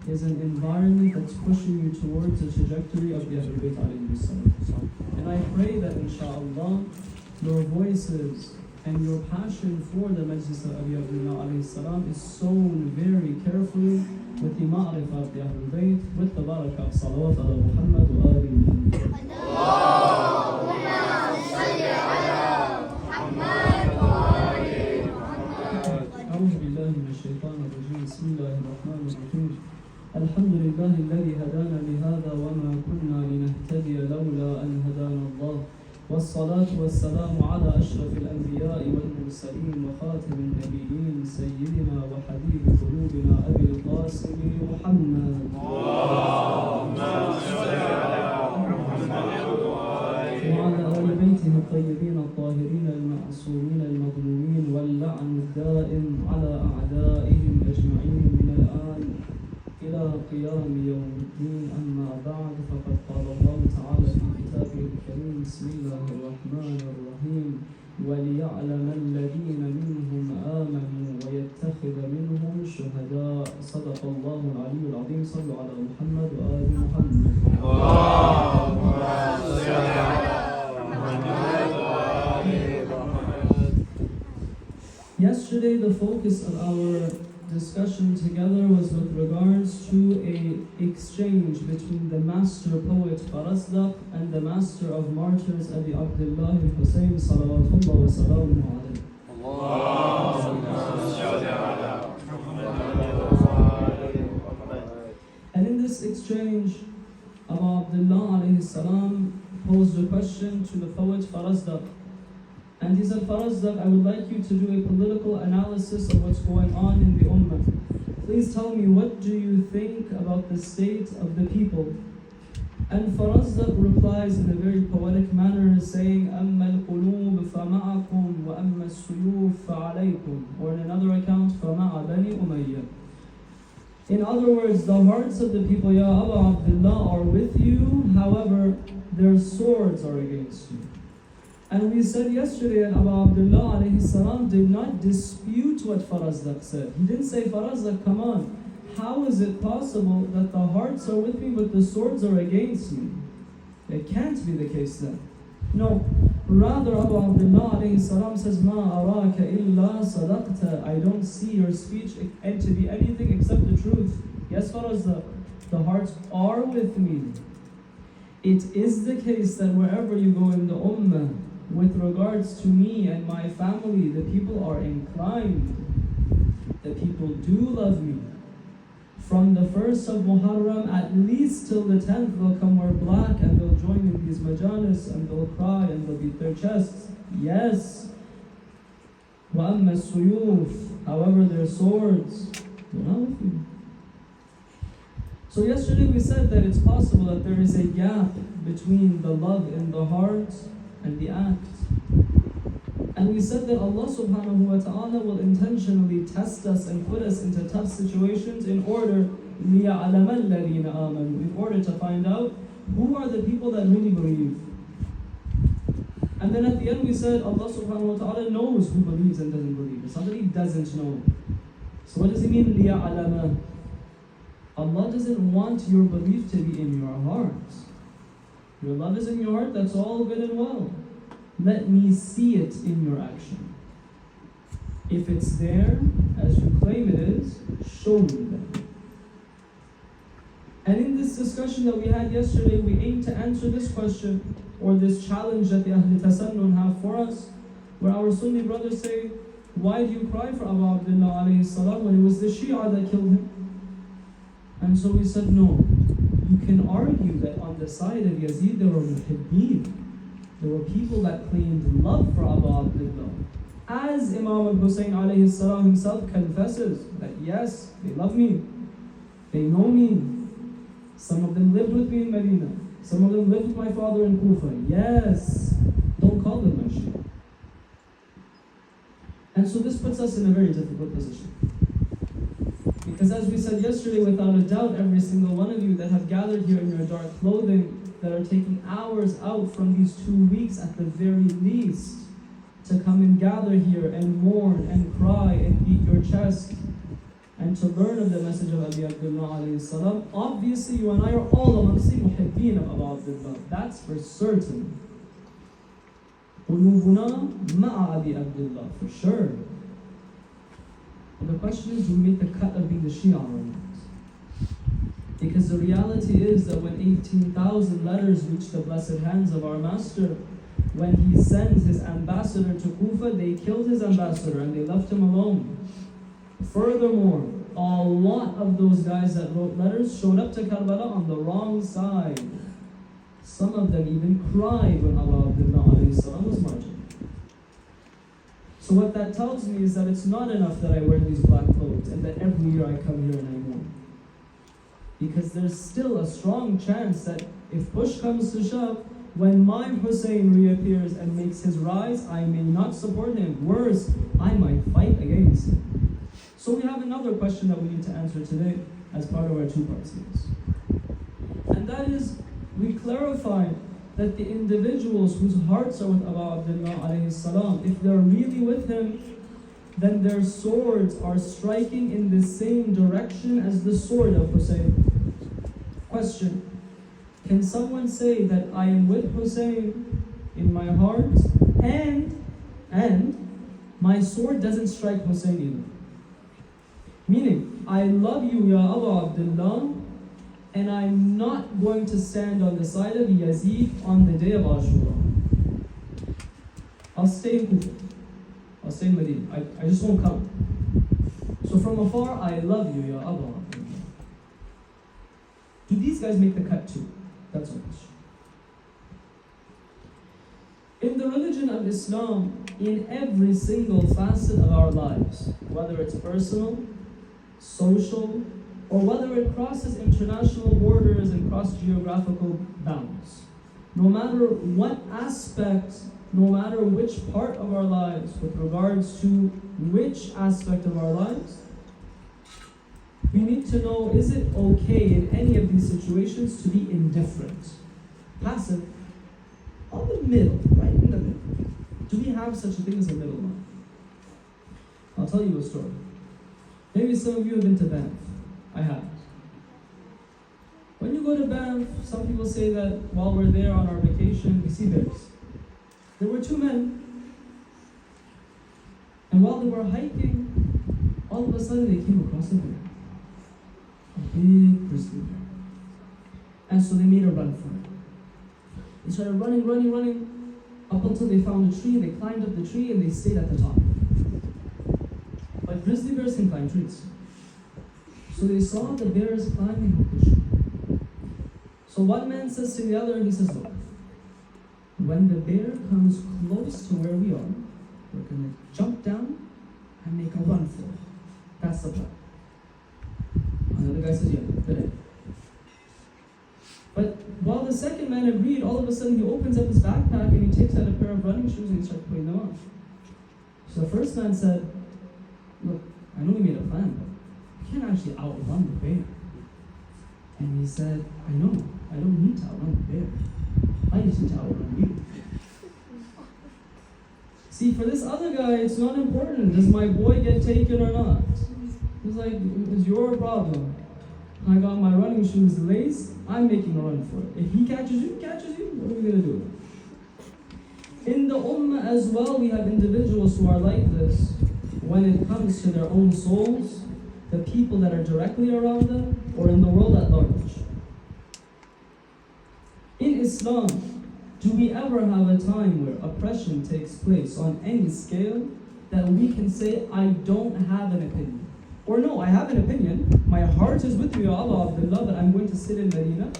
is an environment that's pushing you towards the trajectory of the Ahlul Bayt alayhi salam. And I pray that inshaAllah, your voices and your passion for the Majlis of Abi Abdullah alayhi salam is sown very carefully with the ma'rifah of the Ahlul Bayt, with the barakah of salawat ala Muhammad wa ali Muhammad. Allahumma salli ala Muhammad wa ali Muhammad. A'udhu billahi minash shaitanir rajim. Bismillahir rahmanir rahim. Alhamdulillahi alladhi hadana lihadha wa ma kunna linahtadiya lawla an hadana Allah. والصلاة والسلام على أشرف الأنبياء والمرسلين وخاتم النبيين سيدنا وحبيب قلوبنا أبي القاسم محمد. اللهم صل على محمد وعلى آل بيته الطيبين الطاهرين المعصومين المظلومين واللعن الدائم على أعدائهم أجمعين من الآن إلى قيام يوم الدين. أما بعد، فقد قال الله تعالى في كتابه الكريم: بسم الله الرحمن الرحيم: وليعلم الذين منهم آمنوا ويتخذ منهم شهداء. صدق الله العلي العظيم. صلوا على محمد وآل محمد. اللهم صل على محمد وآل محمد. Yesterday, the focus of our discussion together was with regards to an exchange between the master poet Farazdaq and the master of martyrs Abi Abdullah Husain salawatullah wa salamu alayhi. And in this exchange, Abu Abdullah alayhi salam posed a question to the poet Farazdaq. And he said, Farazdaq, I would like you to do a political analysis of what's going on in the Ummah. Please tell me, what do you think about the state of the people? And Farazdaq replies in a very poetic manner, saying, أَمَّا الْقُلُوبُ فَمَعَكُمْ وَأَمَّا السُّيُوفُ فَعَلَيْكُمْ. Or in another account, فَمَعَ بَنِي أُمَيَّةٍ. In other words, the hearts of the people, Ya Abu Abdullah, are with you, however, their swords are against you. And we said yesterday that Abu Abdullah alayhi salam did not dispute what Farazdaq said. He didn't say, Farazdaq, come on, how is it possible that the hearts are with me but the swords are against me? It can't be the case then. No, rather Abu Abdullah alayhi salam says, Ma araka illa sadaqta. I don't see your speech to be anything except the truth. Yes, Farazdaq, the hearts are with me. It is the case that wherever you go in the Ummah, with regards to me and my family, the people are inclined. The people do love me. From the 1st of Muharram, at least till the 10th, they'll come wear black and they'll join in these majalis and they'll cry and they'll beat their chests. Yes. وَأَمَّا السُّيُوفُ. However, their swords, they're not with me. So yesterday we said that it's possible that there is a gap between the love in the heart and the act. And we said that Allah subhanahu wa ta'ala will intentionally test us and put us into tough situations in order لِيَعْلَمَ الَّذِينَ آمَنُوا, in order to find out who are the people that really believe. And then at the end we said Allah subhanahu wa ta'ala knows who believes and doesn't believe. If somebody doesn't know, so what does he mean لِيَعْلَمَ? Allah doesn't want your belief to be in your heart. Your love is in your heart, that's all good and well. Let me see it in your action. If it's there, as you claim it is, show me that. And in this discussion that we had yesterday, we aimed to answer this question, or this challenge that the Ahl Tasannun have for us, where our Sunni brothers say, why do you cry for Abu Abdullah alayhi salam when it was the Shia that killed him? And so we said, no. You can argue that on the side of Yazid there were muhibbeen. There were people that claimed love for Abu Abdullah. As Imam al-Husayn alayhi salam himself confesses that yes, they love me, they know me. Some of them lived with me in Medina. Some of them lived with my father in Kufa. Yes, don't call them my Shia. And so this puts us in a very difficult position. Because as we said yesterday, without a doubt, every single one of you that have gathered here in your dark clothing, that are taking hours out from these 2 weeks at the very least, to come and gather here and mourn and cry and beat your chest and to learn of the message of Abi Abdullah alayhi salam. Obviously, you and I are all amongst the muhibbeen of Abu Abdullah. That's for certain. قلوبنا مع Abi Abdullah, for sure. But the question is, do we make the cut of being the Shia or not? Because the reality is that when 18,000 letters reach the blessed hands of our Master, when he sends his ambassador to Kufa, they killed his ambassador and they left him alone. Furthermore, a lot of those guys that wrote letters showed up to Karbala on the wrong side. Some of them even cried when Abu Abdullah alayhi salam was marching. So what that tells me is that it's not enough that I wear these black clothes and that every year I come here and I mourn. Because there's still a strong chance that if push comes to shove, when my Hussein reappears and makes his rise, I may not support him. Worse, I might fight against him. So we have another question that we need to answer today as part of our two-part series. And that is, we clarify that the individuals whose hearts are with Abu Abdullah alayhi salam, if they're really with him, then their swords are striking in the same direction as the sword of Hussein. Question: can someone say that I am with Hussein in my heart and my sword doesn't strike Hussein either? Meaning, I love you, Ya Abu Abdullah, and I'm not going to stand on the side of Yazid on the day of Ashura. I'll stay in Kufa. I'll stay in Medina. I just won't come. So from afar, I love you, Ya Abu Abdullah. Do these guys make the cut too? That's our question. In the religion of Islam, in every single facet of our lives, whether it's personal, social, or whether it crosses international borders and cross-geographical bounds, no matter what aspect, no matter which part of our lives, with regards to which aspect of our lives, we need to know, is it okay in any of these situations to be indifferent? Passive? On the middle, right in the middle. Do we have such a thing as a middle one? I'll tell you a story. Maybe some of you have been to Banff. I have. When you go to Banff, some people say that while we're there on our vacation, we see bears. There were two men, and while they were hiking, all of a sudden they came across a bear. A big grizzly bear. And so they made a run for it. They started running, up until they found a tree. They climbed up the tree and they stayed at the top. But grizzly bears can climb trees. So they saw the bears climbing up the tree. So one man says to the other, he says, look, when the bear comes close to where we are, we're going to jump down and make a run for it. That's the plan. Another guy says, yeah, good idea. But while the second man agreed, all of a sudden he opens up his backpack and he takes out a pair of running shoes and he starts putting them on. So the first man said, look, I know we made a plan, but we can't actually outrun the bear. And he said, I know, I don't need to outrun the bear. I just need to outrun you. See, for this other guy, it's not important. Does my boy get taken or not? He's like, it's your problem. I got my running shoes laced, I'm making a run for it. If he catches you, what are we going to do? In the Ummah as well, we have individuals who are like this. When it comes to their own souls, the people that are directly around them, or in the world at large. In Islam, do we ever have a time where oppression takes place on any scale that we can say, I don't have an opinion? Or no, I have an opinion, my heart is with you, Ya Abu Abdullah, but I'm going to sit in Medina,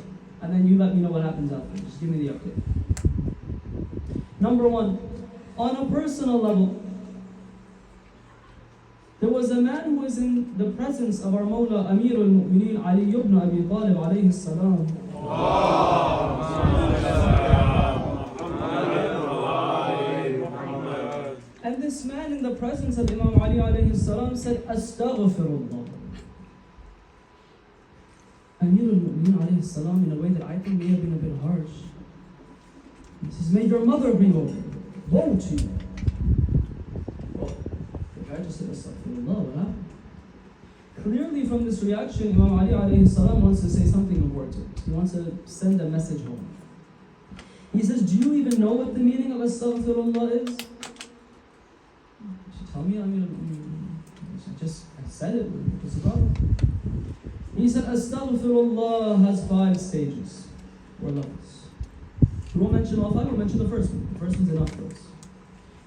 and then you let me know what happens after. Just give me the update. Number one, on a personal level, there was a man who was in the presence of our Mawla Amir al-Mu'mineen Ali ibn Abi Talib alayhi salam. And this man in the presence of Imam Ali alayhi salam said, Astaghfirullah. Amir al-Mu'mineen alayhi salam, in a way that I think may have been a bit harsh, he says, may your mother bring over. Woe to you. Oh, the guy just said, Astaghfirullah, what happened? Clearly from this reaction, Imam Ali alayhi salam wants to say something important. He wants to send a message home. He says, do you even know what the meaning of astaghfirullah is? Tell me, I said it, what's the problem? He said, astaghfirullah has 5 stages, or levels. We won't mention all 5, we'll mention the first one. The first one's enough for us.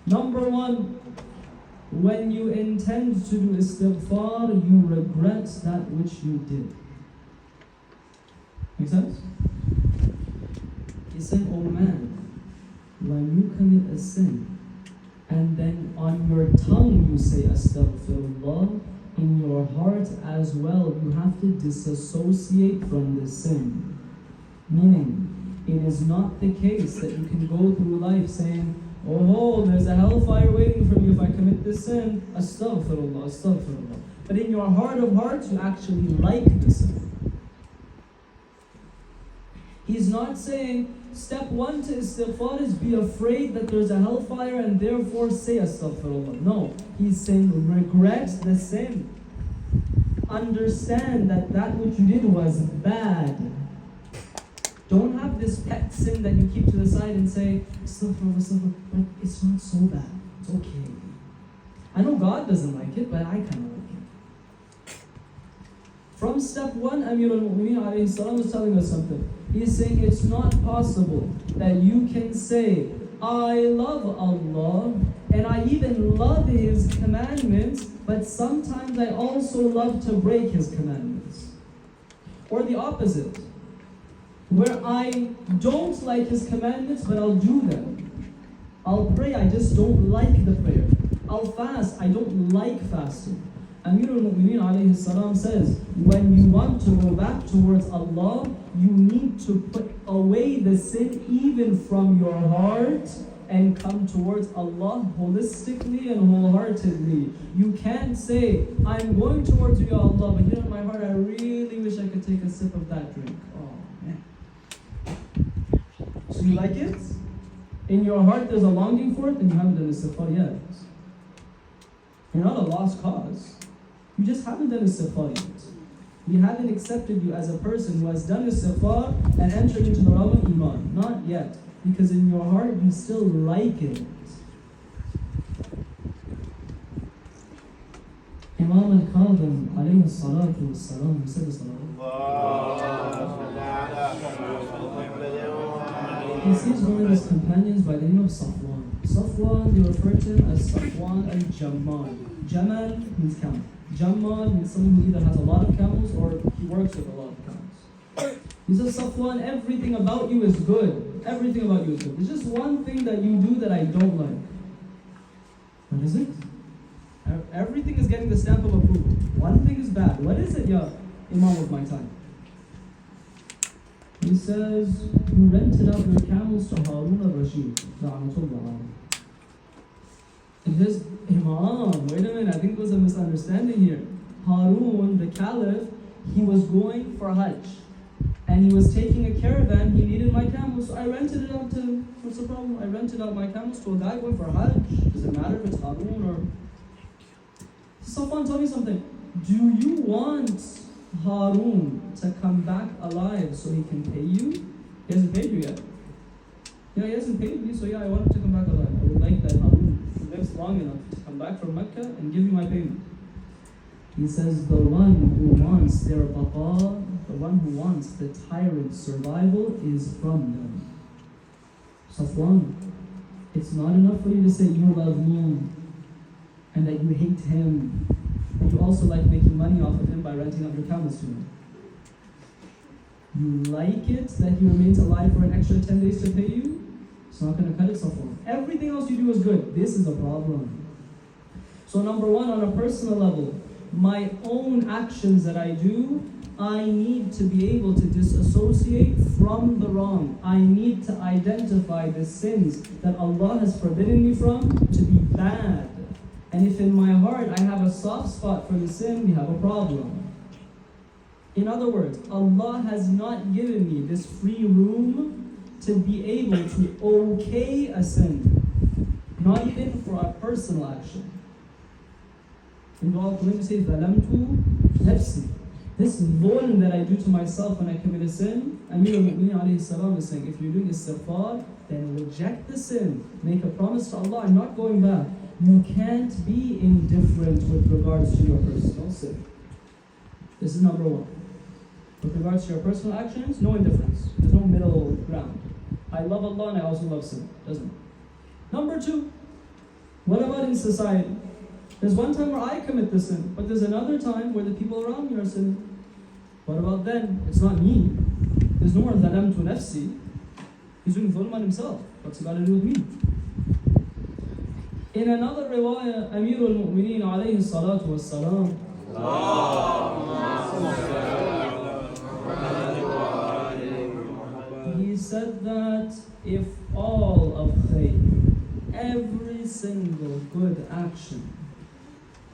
Number 1, when you intend to do istighfar, you regret that which you did. Make sense? He said, oh man, when you commit a sin, and then on your tongue you say astaghfirullah, in your heart as well you have to disassociate from the sin. Meaning, it is not the case that you can go through life saying, oh, there's a hellfire waiting for me if I commit this sin, astaghfirullah, astaghfirullah. But in your heart of hearts, you actually like the sin. He's not saying, step 1 to istighfar is be afraid that there's a hellfire and therefore say astaghfirullah. No, he's saying regret the sin. Understand that that which you did was bad. Don't have this pet sin that you keep to the side and say, astaghfirullah, astaghfirullah, but it's not so bad. It's okay. I know God doesn't like it, but I kind of like it. From step 1, Amir al-Mu'mineen alayhi salam was telling us something. He's saying it's not possible that you can say, I love Allah, and I even love His commandments, but sometimes I also love to break His commandments. Or the opposite, where I don't like His commandments, but I'll do them. I'll pray, I just don't like the prayer. I'll fast, I don't like fasting. Amir al-Mu'mineen alayhi salam says, when you want to go back towards Allah, you need to put away the sin even from your heart and come towards Allah holistically and wholeheartedly. You can't say, I'm going towards you, Ya Allah, but in my heart I really wish I could take a sip of that drink. Oh man. So you like it? In your heart there's a longing for it, then you haven't done istighfar yet. You're not a lost cause. You just haven't done istighfar yet. We haven't accepted you as a person who has done istighfar and entered into the realm of Iman. Not yet. Because in your heart you still like it. Imam al-Kadhim alayhi salatu was-salam, he said he sees one of his companions by the name of Safwan. Safwan, they refer to him as Safwan al-Jammal. Jamal means camel. Jammal means someone who either has a lot of camels or he works with a lot of camels. He says, Safwan, everything about you is good. Everything about you is good. There's just one thing that you do that I don't like. What is it? Everything is getting the stamp of approval. One thing is bad. What is it, ya Imam of my time? He says, you rented out your camels to Harun al-Rashid. And his Imam, wait a minute, I think there was a misunderstanding here. Harun, the caliph, he was going for Hajj. And he was taking a caravan, he needed my camels, so I rented it out to, what's the problem? I rented out my camels to a guy going for Hajj. Does it matter if it's Harun or... Safwan, tell me something. Do you want Harun to come back alive so he can pay you? He hasn't paid you yet. Yeah, he hasn't paid me, so yeah, I want him to come back alive. I would like that Harun lives long enough to come back from Mecca and give you my payment. He says, the one who wants their baqa, the one who wants the tyrant's survival is from them. Safwan, it's not enough for you to say you love me and that you hate him, and you also like making money off of him by renting out your camels to him. You like it that he remains alive for an extra 10 days to pay you? It's not going to cut itself off. Everything else you do is good. This is a problem. So number 1, on a personal level, my own actions that I do, I need to be able to disassociate from the wrong. I need to identify the sins that Allah has forbidden me from to be bad. And if in my heart I have a soft spot for the sin, we have a problem. In other words, Allah has not given me this free room to be able to okay a sin, not even for a personal action. In dua al-Qunut, you say, ظَلَمْتُ نَفْسِي. This dhulm that I do to myself when I commit a sin, Amir al-Mu'mineen alayhi salam is saying, if you're doing istighfar, then reject the sin. Make a promise to Allah, I'm not going back. You can't be indifferent with regards to your personal sin. This is number one. With regards to your personal actions, no indifference. There's no middle ground. I love Allah and I also love sin. Doesn't it? Number two, what about in society? There's one time where I commit the sin, but there's another time where the people around me are sinning. What about then? It's not me. There's no more ظَلَمْتُ نَفْسِي. He's doing dhulm on himself. What's it got to do with me? In another riwayah, Amir al-Mu'mineen alayhi salatu was salam, he said that if all of khayr, every single good action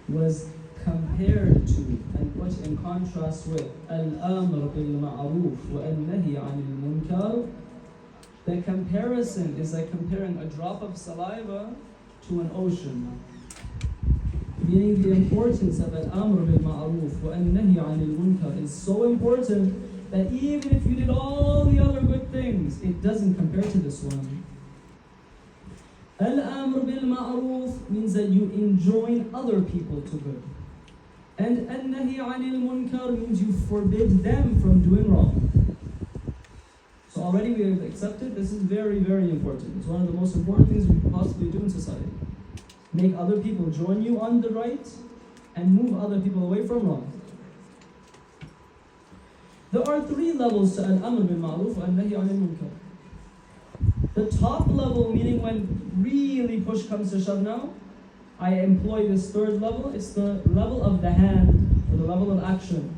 was compared to and put in contrast with al-amr bil-ma'ruf wa al-nahi 'anil munkar, the comparison is like comparing a drop of saliva to an ocean. Meaning the importance of al-amr bil-ma'ruf wa al-nahi 'anil munkar is so important that even if you did all the other good things, it doesn't compare to this one. Al-amr bil-ma'ruf means that you enjoin other people to good. And al-nahi 'anil munkar means you forbid them from doing wrong. So already we have accepted this is very, very important. It's one of the most important things we can possibly do in society. Make other people join you on the right and move other people away from wrong. There are three levels to al-amr bil-ma'ruf and nahi 'anil munkar. The top level, meaning when really push comes to shove now, I employ this third level. It's the level of the hand, or the level of action,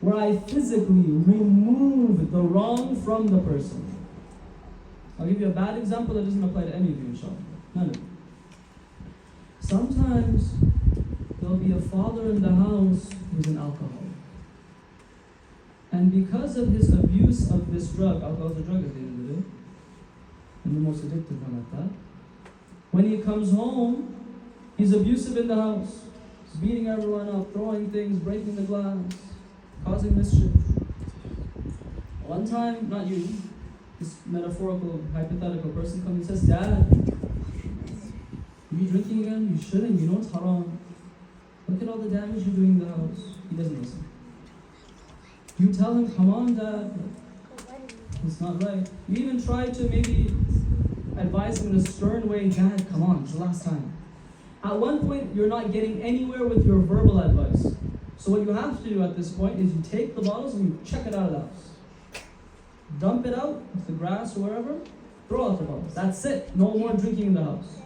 where I physically remove the wrong from the person. I'll give you a bad example that doesn't apply to any of you, inshallah. None of you. Sometimes there'll be a father in the house who's an alcoholic. And because of his abuse of this drug, alcohol is a drug at the end of the day, and the most addictive one at that, when he comes home, he's abusive in the house. He's beating everyone up, throwing things, breaking the glass, causing mischief. One time, not you, this metaphorical, hypothetical person comes and says, Dad, you drinking again? You shouldn't, you know it's haram. Look at all the damage you're doing in the house. He doesn't listen. You tell him, come on Dad, it's not right. You even try to maybe advise him in a stern way, Dad, come on, it's the last time. At one point, you're not getting anywhere with your verbal advice. So what you have to do at this point is you take the bottles and you check it out of the house. Dump it out with the grass or wherever, throw out the bottles. That's it. No more drinking in the house.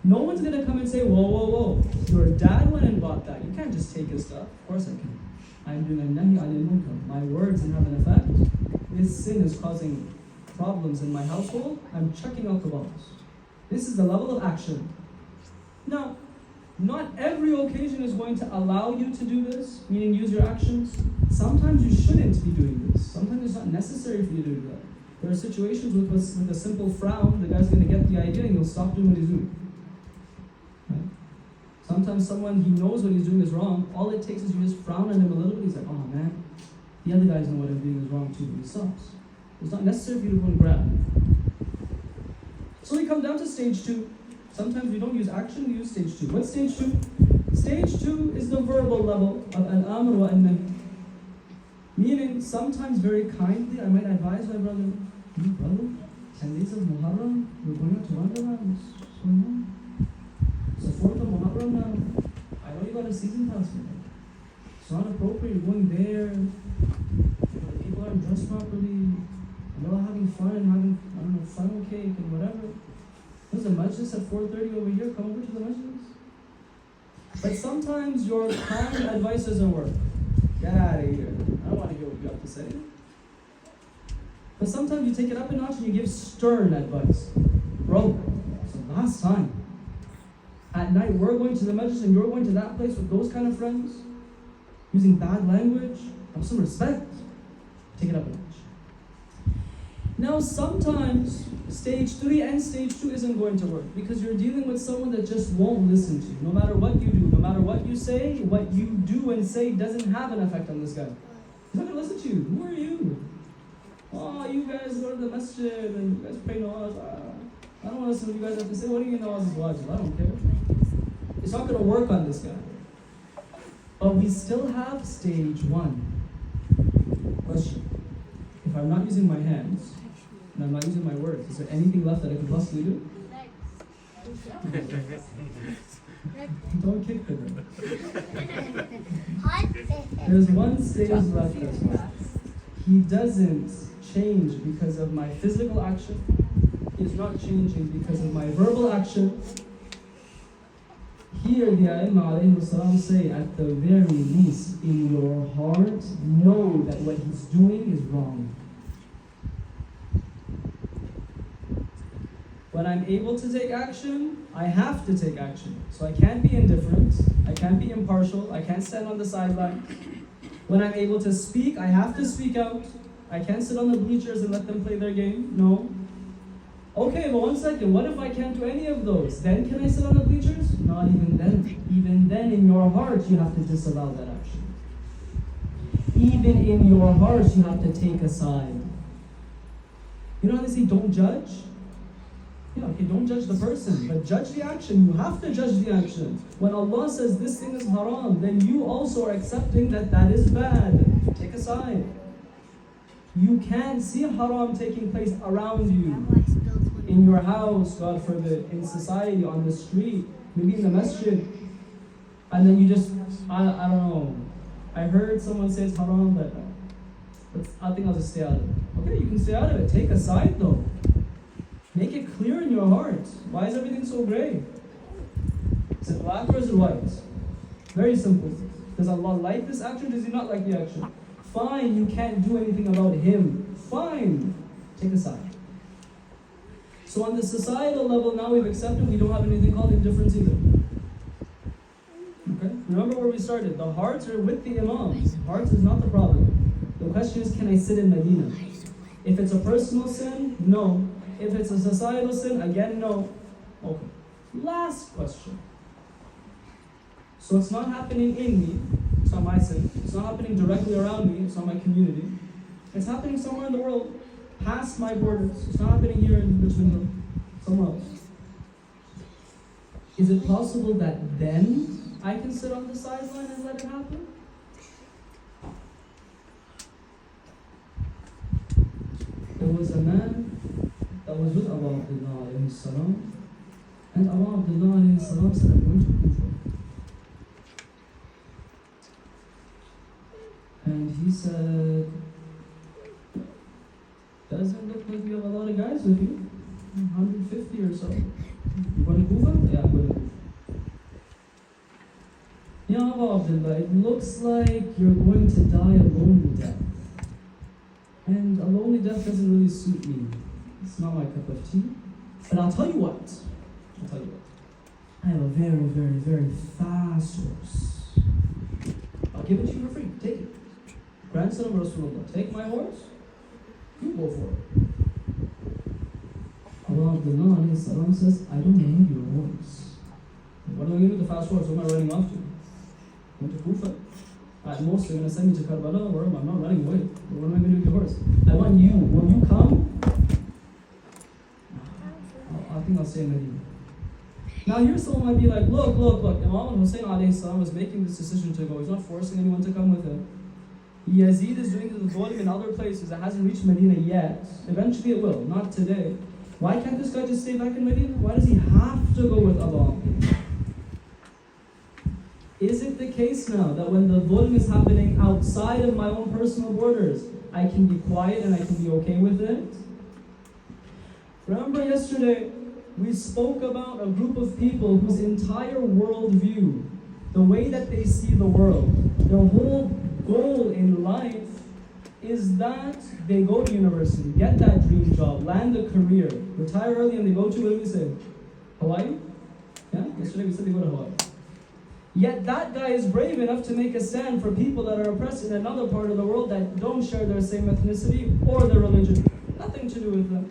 No one's going to come and say, whoa, whoa, whoa, your dad went and bought that. You can't just take his stuff. Of course I can. I'm doing a nahi 'anil munkar. My words have an effect. This sin is causing problems in my household. I'm checking out the bottles. This is the level of action. Now, not every occasion is going to allow you to do this, meaning use your actions. Sometimes you shouldn't be doing this. Sometimes it's not necessary for you to do that. There are situations with a simple frown, the guy's going to get the idea and he'll stop doing what he's doing. Right? Sometimes someone, he knows what he's doing is wrong. All it takes is you just frown at him a little bit. He's like, oh man, the other guys know what I'm doing is wrong too, but he stops. It's not necessary for you to go and grab him. So we come down to stage 2. Sometimes we don't use action, we use stage 2. What's stage 2? Stage 2 is the verbal level of al-amr wa al-nahi. Meaning, sometimes very kindly, I might advise my brother, brother, 10 days of Muharram, we're going out to Wonderland. What's going on? It's the 4th of Muharram now. I know you got a season pass for that. It's not appropriate, you're going there. The people aren't dressed properly. They're all having fun and having, I don't know, funnel cake and whatever. There's a majlis at 4:30 over here, come over to the majlis. But sometimes your kind advice doesn't work. Get out of here. I don't want to hear what you have to say. But sometimes you take it up a notch and you give stern advice. Bro, it's the last time. At night we're going to the majlis and you're going to that place with those kind of friends, using bad language. Have some respect. Take it up a notch. Now sometimes stage 3 and stage 2 isn't going to work because you're dealing with someone that just won't listen to you. No matter what you do, no matter what you say, what you do and say doesn't have an effect on this guy. He's not going to listen to you. Who are you? Oh, you guys go to the masjid and you guys pray nawaz. I don't want to listen to what you guys have to say. What do you know is wajib? I don't care. It's not going to work on this guy. But we still have stage 1. Question. If I'm not using my hands, and I'm not using my words, is there anything left that I could possibly do? Don't kick the girl. There's one stage left as well. He doesn't change because of my physical action. He's not changing because of my verbal action. Here the A'immah say, at the very least, in your heart, know that what he's doing is wrong. When I'm able to take action, I have to take action. So I can't be indifferent, I can't be impartial, I can't stand on the sideline. When I'm able to speak, I have to speak out. I can't sit on the bleachers and let them play their game. No. Okay, but 1 second, what if I can't do any of those? Then can I sit on the bleachers? Not even then. Even then, in your heart, you have to disavow that action. Even in your heart, you have to take a side. You know how they say, don't judge? Yeah, okay, don't judge the person, but judge the action. You have to judge the action. When Allah says this thing is haram, then you also are accepting that that is bad. Take a side. You can't see haram taking place around you. In your house, God forbid, in society, on the street, maybe in the masjid. And then you just, I don't know. I heard someone say it's haram, but I think I'll just stay out of it. Okay, you can stay out of it. Take a side though. Make it clear in your heart. Why is everything so gray? Is it black or is it white? Very simple. Does Allah like this action? Does He not like the action? Fine, you can't do anything about Him. Fine. Take a side. So on the societal level, now we've accepted we don't have anything called indifference either. Okay? Remember where we started. The hearts are with the imams. Hearts is not the problem. The question is, can I sit in Medina? If it's a personal sin, no. If it's a societal sin, again, no. Okay. Last question. So it's not happening in me. It's not my sin. It's not happening directly around me. It's not my community. It's happening somewhere in the world, past my borders. It's not happening here in Richmond Hill. Somewhere else. Is it possible that then I can sit on the sideline and let it happen? There was a man that was with Abu Abdullah alayhi salam, and Abu Abdullah alayhi salam said, I'm going to Kufa. And he said, doesn't look like you have a lot of guys with you. 150 or so. You going to Kufa? Yeah, I'm going to Kufa. Ya Abu Abdullah, it looks like you're going to die a lonely death. And a lonely death doesn't really suit me. It's not my cup of tea. But I'll tell you what. I have a very, very, very fast horse. I'll give it to you for free. Take it. Grandson of Rasulullah. Take my horse. You go for it. Abu Abdullah alayhi salam says, I don't need your horse. What am I going to do with the fast horse? Who am I running off to? Going to Kufa? At most, they're going to send me to Karbala, or I'm not running away. What am I going to do with your horse? I want you. When you come, I think I'll stay in Medina. Now here someone might be like, look. Imam Husain alayhi salam was making this decision to go. He's not forcing anyone to come with him. Yazid is doing the dhulm in other places. It hasn't reached Medina yet. Eventually it will, not today. Why can't this guy just stay back in Medina? Why does he have to go with Allah? Is it the case now that when the dhulm is happening outside of my own personal borders, I can be quiet and I can be okay with it? Remember yesterday, we spoke about a group of people whose entire worldview, the way that they see the world, their whole goal in life is that they go to university, get that dream job, land a career, retire early, and they go to, what did we say? Hawaii? Yeah, yesterday we said they go to Hawaii. Yet that guy is brave enough to make a stand for people that are oppressed in another part of the world that don't share their same ethnicity or their religion. Nothing to do with them.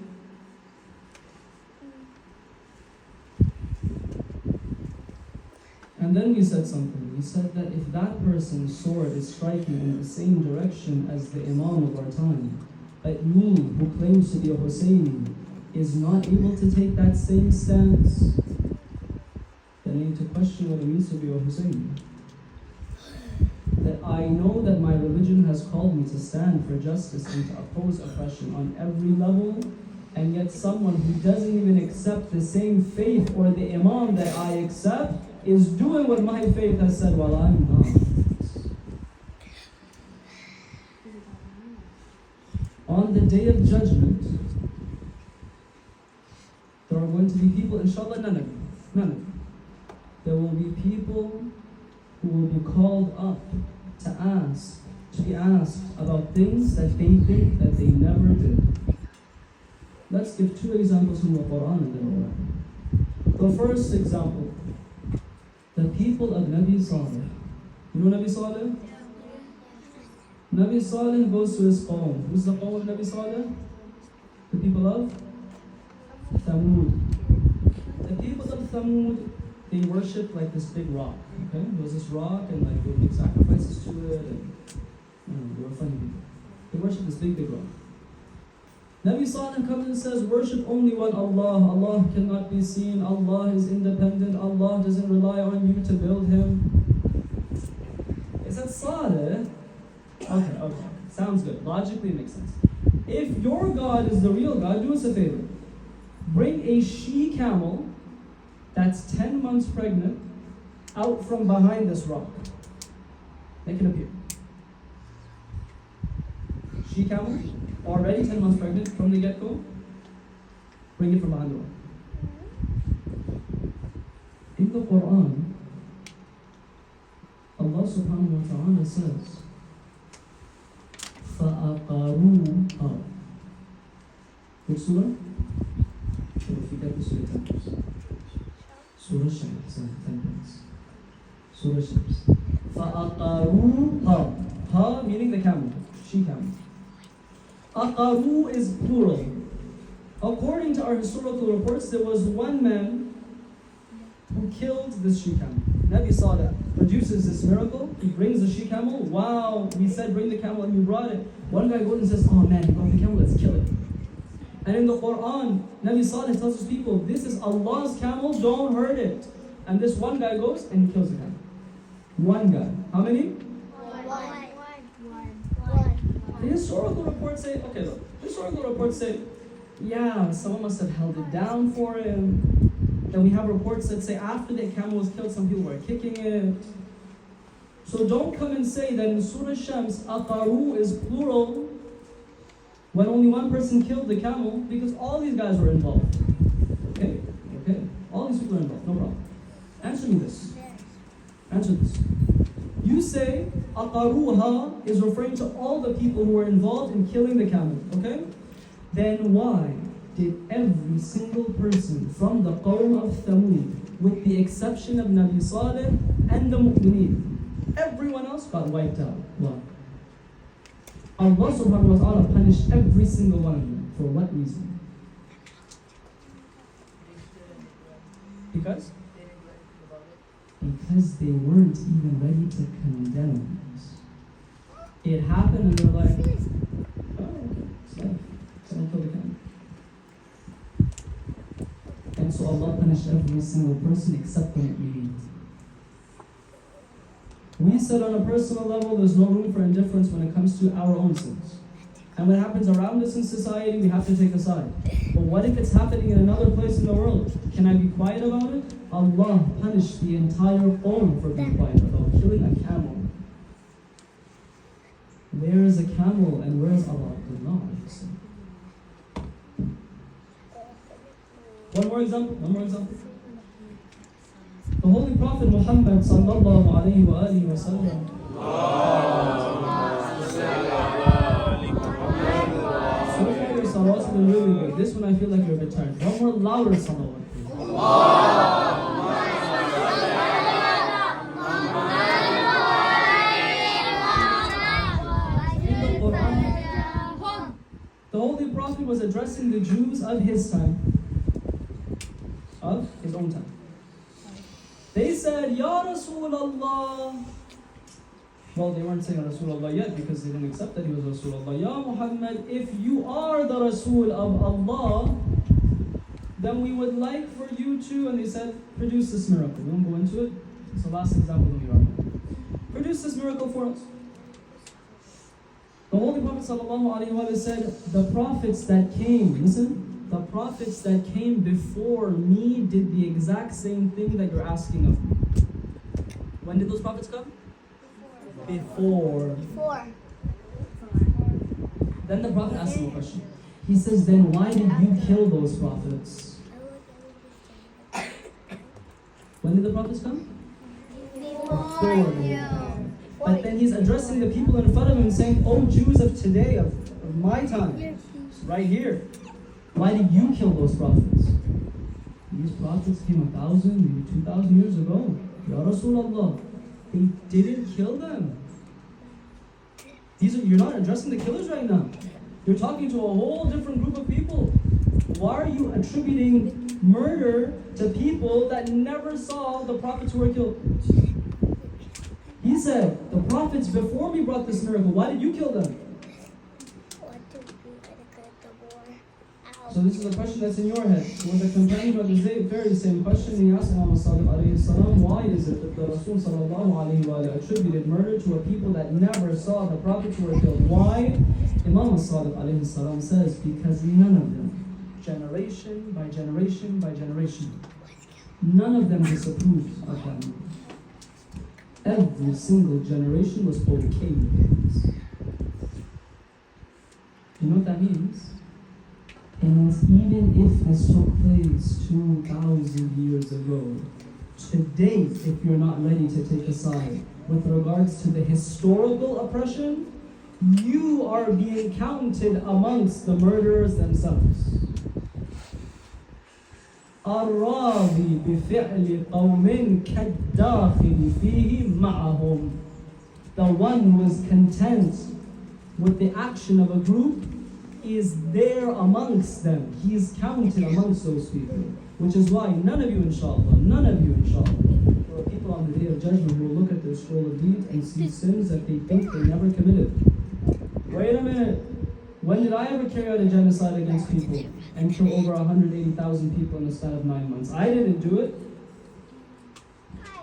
And then we said something. We said that if that person's sword is striking in the same direction as the Imam of our time, but me, who claims to be a Husseini, is not able to take that same stance, then I need to question what it means to be a Husseini. That I know that my religion has called me to stand for justice and to oppose oppression on every level, and yet someone who doesn't even accept the same faith or the Imam that I accept is doing what my faith has said while I'm not. On the day of judgment, there are going to be people, inshallah, none of you. There will be people who will be called up to be asked about things that they think that they never did. Let's give two examples from the Quran and then we'll wrap. The first example, the people of Nabi Saleh. You know Nabi Saleh? Nabi Saleh goes to his qawm. Who's the qawm of Nabi Saleh? The people of Thamud. The people of Thamud, they worship like this big rock. Okay? There was this rock and like they would make sacrifices to it and they were funny people. They worship this big rock. Nabi Saleh comes and says, worship only one Allah. Allah cannot be seen. Allah is independent. Allah doesn't rely on you to build him. Is that Saleh? Okay. Sounds good. Logically it makes sense. If your God is the real God, do us a favor. Bring a she camel that's 10 months pregnant out from behind this rock. Make it appear. She camel, already 10 months pregnant from the get-go. Bring it from behind the rock. In the Quran, Allah subhanahu wa ta'ala says, فَأَقَرُوهَا. Which surah? So if you get the surah 10 times. Surah Shams, 10 times. Surah Shams. فَأَقَرُوهَا. Ha meaning the camel, she camel. Aqaru is plural. According to our historical reports, there was one man who killed this she camel. Nabi Saleh produces this miracle. He brings the she camel. Wow, we said bring the camel and you brought it. One guy goes and says, oh man, he brought the camel, let's kill it. And in the Quran, Nabi Saleh tells his people, this is Allah's camel, don't hurt it. And this one guy goes and he kills the camel. One guy. How many? The historical reports say, okay look, historical reports say, yeah, someone must have held it down for him. Then we have reports that say after the camel was killed, some people were kicking it. So don't come and say that in Surah Shams, Aqaru is plural, when only one person killed the camel, because all these guys were involved. Okay? All these people are involved, no problem. Answer me this. Answer this. You say Aqaruha is referring to all the people who were involved in killing the camel, okay? Then why did every single person from the qawm of Thamud, with the exception of Nabi Saleh and the Mu'mineen, everyone else got wiped out? Why? Allah subhanahu wa ta'ala punished every single one of them. For what reason? Because they weren't even ready to condemn it. It happened and they're like, oh, okay, it's life. Someone killed the camel. And so Allah punished every single person except the mu'mineen. We said on a personal level, there's no room for indifference when it comes to our own sins. And what happens around us in society, we have to take a side. But what if it's happening in another place in the world? Can I be quiet about it? Allah punished the entire qawm for being quiet about killing a camel. Where is a camel and where is Allah? One more example. The Holy Prophet Muhammad sallallahu alayhi wa alihi wa sallam. So far your salawats have been really good. This one I feel like you're a bit tired. One more louder salawat, please. The Holy Prophet was addressing the Jews of his time, of his own time. They said, Ya Rasulullah. Well, they weren't saying Rasulullah yet because they didn't accept that he was Rasulullah. Ya Muhammad, if you are the Rasul of Allah, then we would like for you to, and they said, produce this miracle. We won't go into it. It's the last example of miracle. Produce this miracle for us. The Holy Prophet ﷺ said, the prophets that came, listen, the prophets that came before me did the exact same thing that you're asking of me. When did those prophets come? Before. Then the Prophet asked him a question. He says, then why did you kill those prophets? When did the prophets come? Before. But then he's addressing the people in front of him and saying, oh Jews of today, of my time, right here, why did you kill those prophets? These prophets came 1,000, maybe 2,000 years ago. Ya Rasulullah, they didn't kill them. You're not addressing the killers right now. You're talking to a whole different group of people. Why are you attributing murder to people that never saw the prophets who were killed? He said, the prophets before me brought this miracle. Why did you kill them? So this is a question that's in your head. So when the companion of the very same question, he asked Imam Sadiq alayhi salam, why is it that the Rasul sallallahu alayhi wa attributed murder to a people that never saw the prophets who were killed? Why? Imam Sadiq alayhi salam says, because none of them, generation by generation by generation, none of them disapproved of that murder. Every single generation was okay with it. You know what that means? It means even if this took place 2,000 years ago, today, if you're not ready to take a side with regards to the historical oppression, you are being counted amongst the murderers themselves. الراضي بفعل قوم كالداخل فيه معهم. The one who is content with the action of a group is there amongst them. He is counted amongst those people. Which is why none of you inshallah, there are people on the day of judgment who will look at their scroll of deeds and see sins that they think they never committed. Wait a minute. When did I ever carry out a genocide against people and kill over 180,000 people in a span of 9 months? I didn't do it.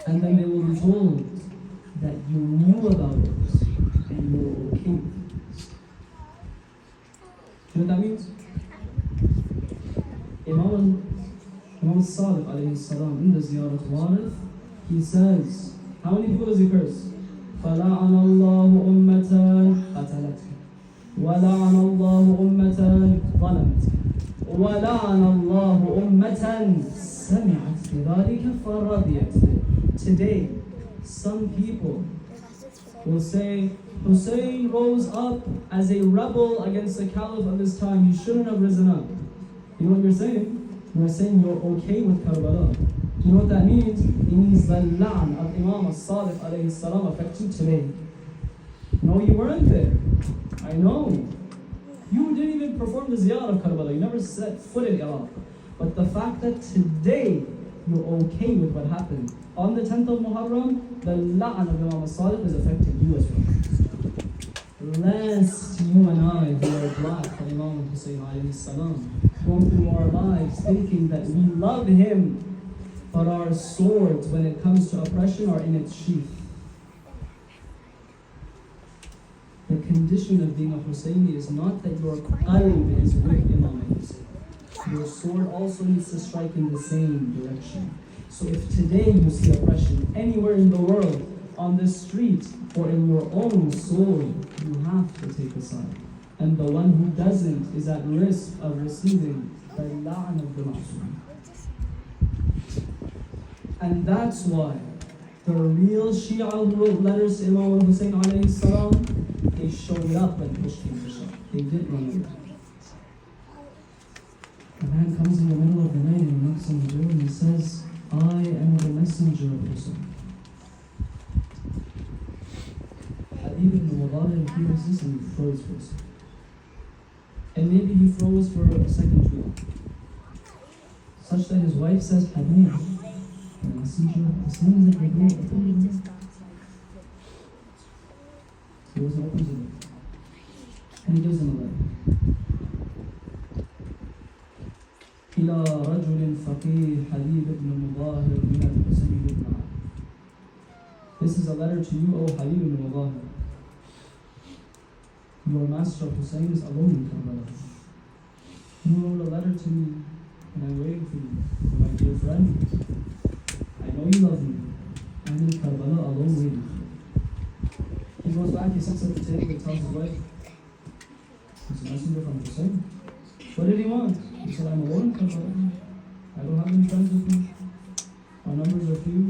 And then they will be told that you knew about it and you were okay with it. Do you know what that means? Imam Sadiq alayhi salam in the Ziyarat Warith, he says, how many people does he curse? فَلَعَنَ اللَّهُ أُمَّةً قَتَلَتْكَ وَلَعَنَ اللَّهُ أُمَّةً ظَلَمَتْكَ وَلَعَنَ اللَّهُ أُمَّةً سَمِعَتْ بِذَلِكَ فَرَضِيَتْ. Today, some people will say, Hussein rose up as a rebel against the caliph of his time. He shouldn't have risen up. You know what you're saying? You're saying you're okay with Karbala. Do you know what that means? It means the la'an of Imam al-Sadiq alayhi salam affects you today. No, you weren't there. I know. You didn't even perform the ziyarah of Karbala. You never set foot in Iraq. But the fact that today you're okay with what happened on the 10th of Muharram, the la'an of Imam al-Sadiq is affecting you as well. Lest you and I, who are black for Imam Husain alayhi salam, go through our lives thinking that we love him, but our swords, when it comes to oppression, are in its sheath. The condition of being a Husayni is not that your qalb is with Imam Hussein. Your sword also needs to strike in the same direction. So if today you see oppression anywhere in the world, on the street, or in your own soul, you have to take a side. And the one who doesn't is at risk of receiving the la'an of the ma'soom. And that's why the real Shia who wrote letters to Imam Hussein alayhi salam, they showed up when push came to shove. They didn't run away. A man comes in the middle of the night and knocks on the door and he says, I am the messenger of Hussein. Habib ibn Mubarak hears this and he froze for a second. and maybe he froze for a second too long, such that his wife says, Habib, the messenger, as soon as the door opens, he goes and opens the door, and he gives him a letter. إلى رجل فقيه حبيب بن مظاهر من الحسين بن علي. This is a letter to you, O Habib ibn Mudahir. Your master Hussein is alone in Karbala. You wrote a letter to me, and I'm waiting for you. My dear friend, I know you love me. I'm in Karbala alone waiting for you. He goes back, he sits at the table, and tells his wife, it's a messenger from Hussein. What did he want? He said, I'm alone in Karbala. I don't have any friends with me. Our numbers are few.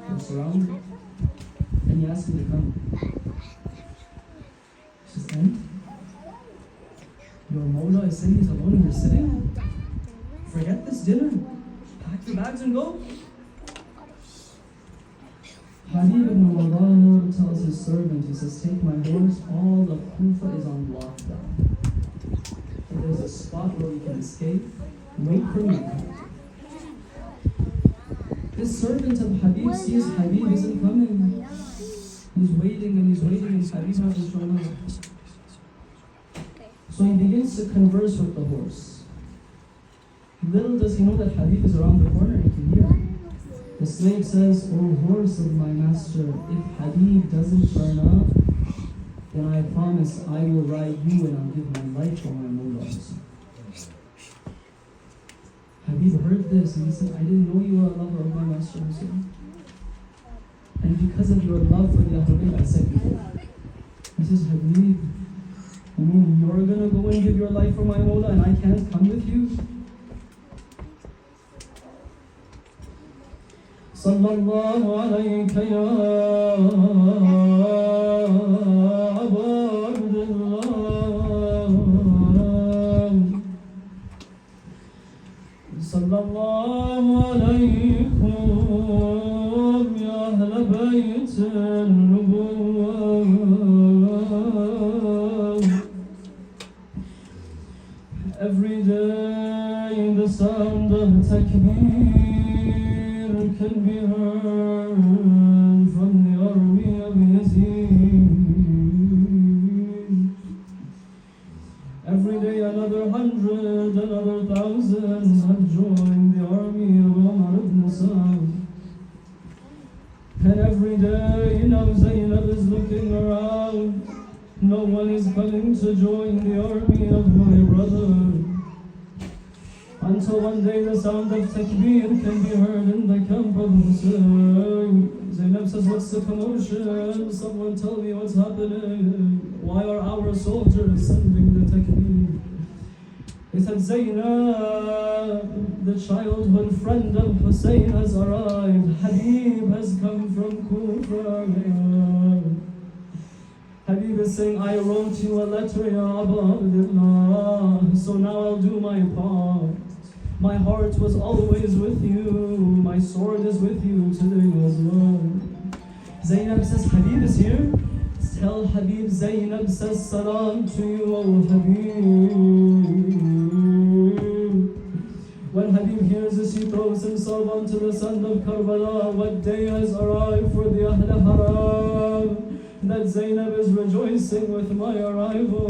We're surrounded. And he asked me to come. He says, and? Your Mawla is saying he's alone and you're sitting? Forget this dinner. Pack your bags and go. Habib ibn Mudahir tells his servant, he says, take my horse, all of Kufa is on lockdown. If there's a spot where we can escape, wait for me. This servant of Habib sees Habib isn't coming. He's waiting and Habib hasn't shown up. So he begins to converse with the horse. Little does he know that Habib is around the corner and he can hear. The slave says, O horse of my master, if Habib doesn't turn up, then I promise I will ride you and I'll give my life for my Mawla. Habib heard this and he said, I didn't know you were a lover of my master Hussein. And because of your love for the Ahlul Bayt, I said before. He says, Habib, you mean you're going to go and give your life for my Mawla and I can't come with you? Sallallahu alayka ya Aba Abdullah. Sallallahu alaykum ya Ahl Bayt al-Nubuwwah. Every day the sound of takbir can be heard from the army of Yazid. Every day another 100, another 1,000 have joined the army of Umar ibn Sa'd. And every day now Zainab is looking around. No one is coming to join the army of my brother. Until one day the sound of takbir can be heard in the camp of Hussein. Zainab says, what's the commotion? Someone tell me what's happening. Why are our soldiers sending the takbir? They said, Zainab, the childhood friend of Hussein has arrived. Habib has come from Kufa. Habib is saying, I wrote you a letter, Ya Aba Abdullah, so now I'll do my part. My heart was always with you. My sword is with you today as well. Zainab says, Habib is here. Tell Habib, Zainab says salam to you, O Habib. When Habib hears this, he throws himself onto the sand of Karbala. What day has arrived for the Ahl Haram? That Zainab is rejoicing with my arrival.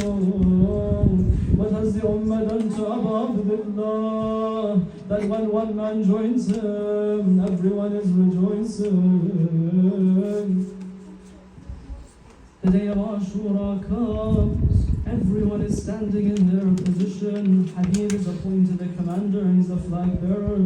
What has the Ummah done to Abu Abdullah? That when one man joins him, everyone is rejoicing. The day of Ashura comes, everyone is standing in their position. Habib is appointed the commander, he's the flag bearer.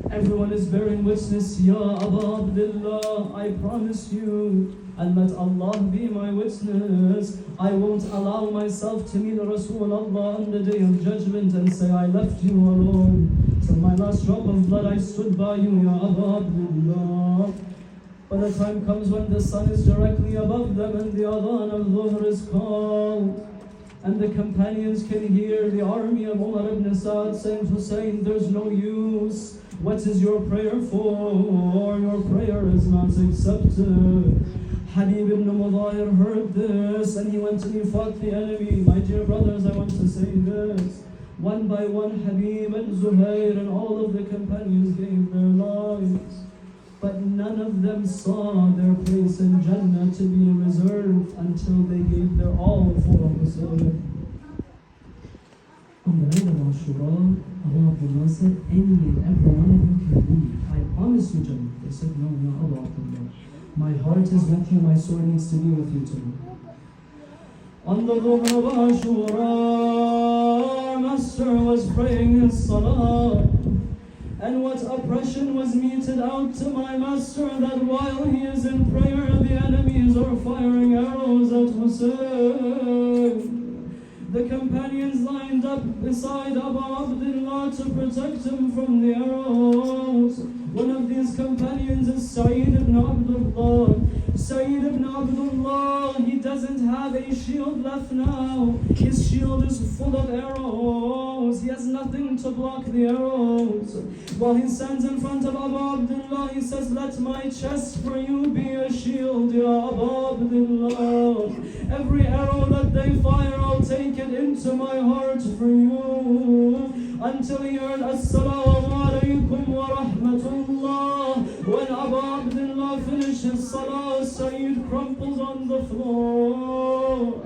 Everyone is bearing witness, Ya Aba Abdullah, I promise you, and let Allah be my witness, I won't allow myself to meet Rasulullah on the day of judgment and say I left you alone. Till my last drop of blood I stood by you, Ya Aba Abdullah. But the time comes when the sun is directly above them and the adhan of Dhuhr is called. And the companions can hear the army of Umar ibn Sa'd saying, Hussein, there's no use. What is your prayer for? Your prayer is not accepted. Habib ibn Mudahir heard this and he went and he fought the enemy. My dear brothers, I want to say this. One by one, Habib and Zuhair and all of the companions gave their lives. But none of them saw their place in Jannah to be reserved until they gave their all for Rasul. On the night of Ashura, Abu Abdullah said, any and every one of you can leave. I promise you Jannah. They said, no, Ya Abu Abdullah. My heart is with you, my sword needs to be with you too. On the Dhuhr of Ashura, our Master was praying his salah. And what oppression was meted out to my Master, that while he is in prayer, the enemies are firing arrows at Husain. The companions lined up beside Abu Abdullah to protect him from the arrows. One of these companions is Sa'id ibn Abdullah. Sa'id ibn Abdullah, he doesn't have a shield left now. His shield is full of arrows. He has nothing to block the arrows. While he stands in front of Abu Abdullah, he says, let my chest for you be a shield, Ya Abu Abdullah. Every arrow that they fire, I'll take it into my heart for you. Until he heard, Assalamu alaikum wa rahmatullah. When Abu Abdullah finishes salah, Sayyid crumples on the floor.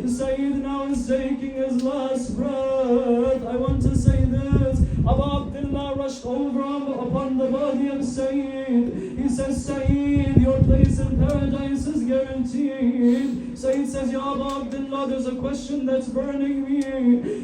Sayyid now is taking his last breath. I want to say this. Abu Abdullah rushed over upon the body of Sayyid. He says, Sayyid, your place in paradise is guaranteed. Sayyid says, Ya Abu Abdullah, there's a question that's burning me.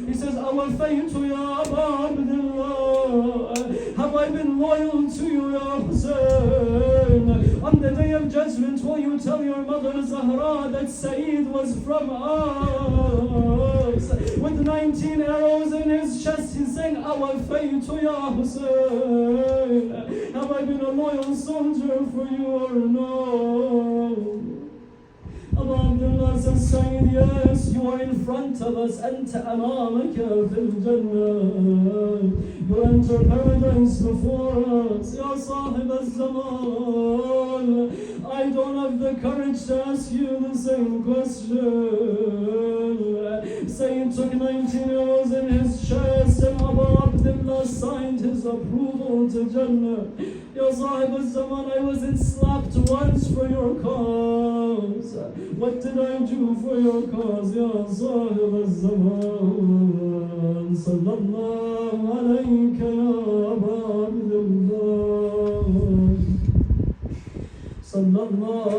He says, Awafaytu ya Abu Abdullah. Have I been loyal to you, Ya Husain? On the day of judgment, will you tell your mother Zahra that Sayyid was from us? With 19 arrows in his chest, he's saying, Awafaytu ya Husain. Have I been a loyal soldier for you or no? Abu Abdullah says, Sayyid, yes, you are in front of us. Anta amamaka fil Jannah. You enter paradise before us. Ya Sahib al-Zaman. I don't have the courage to ask you the same question. Sayyid took 19 arrows in his chest and Abu Abdullah signed his approval to Jannah. Ya Sahib al-Zaman, I wasn't slapped once for your cause. What did I do for your cause, Ya Sahib al-Zaman? Sallallahu alayka ya Abu Abdullah. Sallallahu